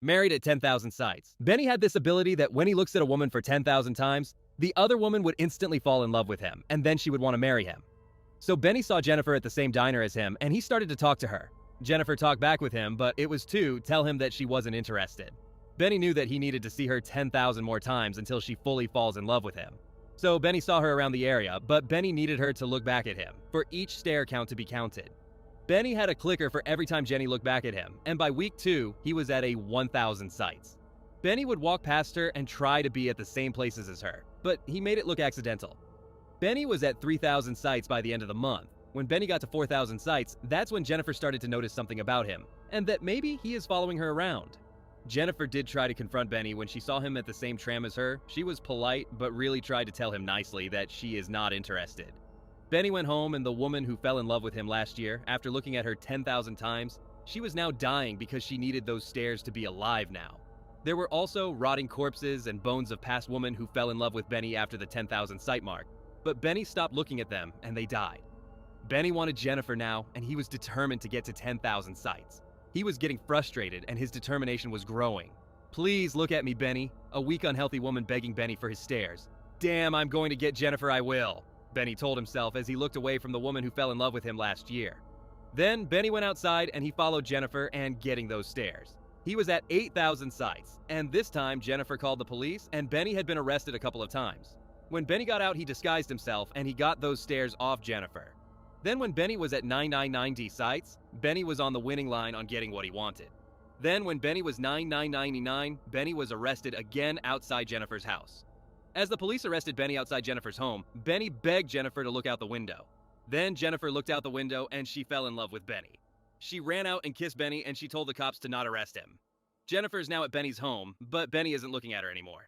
Married at 10,000 sights. Benny had this ability that when he looks at a woman for 10,000 times, the other woman would instantly fall in love with him, and then she would want to marry him. So Benny saw Jennifer at the same diner as him, and he started to talk to her. Jennifer talked back with him, but it was to tell him that she wasn't interested. Benny knew that he needed to see her 10,000 more times until she fully falls in love with him. So Benny saw her around the area, but Benny needed her to look back at him, for each stare count to be counted. Benny had a clicker for every time Jenny looked back at him, and by week 2, he was at a 1,000 sights. Benny would walk past her and try to be at the same places as her, but he made it look accidental. Benny was at 3,000 sights by the end of the month. When Benny got to 4,000 sights, that's when Jennifer started to notice something about him, and that maybe he is following her around. Jennifer did try to confront Benny when she saw him at the same tram as her. She was polite, but really tried to tell him nicely that she is not interested. Benny went home, and the woman who fell in love with him last year, after looking at her 10,000 times, she was now dying because she needed those stares to be alive now. There were also rotting corpses and bones of past women who fell in love with Benny after the 10,000 sight mark, but Benny stopped looking at them and they died. Benny wanted Jennifer now, and he was determined to get to 10,000 sights. He was getting frustrated, and his determination was growing. "Please look at me, Benny." A weak, unhealthy woman begging Benny for his stares. "Damn, I'm going to get Jennifer, I will," Benny told himself as he looked away from the woman who fell in love with him last year. Then Benny went outside and he followed Jennifer and getting those stares. He was at 8,000 sights, and this time Jennifer called the police and Benny had been arrested a couple of times. When Benny got out, he disguised himself and he got those stares off Jennifer. Then when Benny was at 999 sights, Benny was on the winning line on getting what he wanted. Then when Benny was 9999, Benny was arrested again outside Jennifer's house. As the police arrested Benny outside Jennifer's home, Benny begged Jennifer to look out the window. Then Jennifer looked out the window and she fell in love with Benny. She ran out and kissed Benny and she told the cops to not arrest him. Jennifer is now at Benny's home, but Benny isn't looking at her anymore.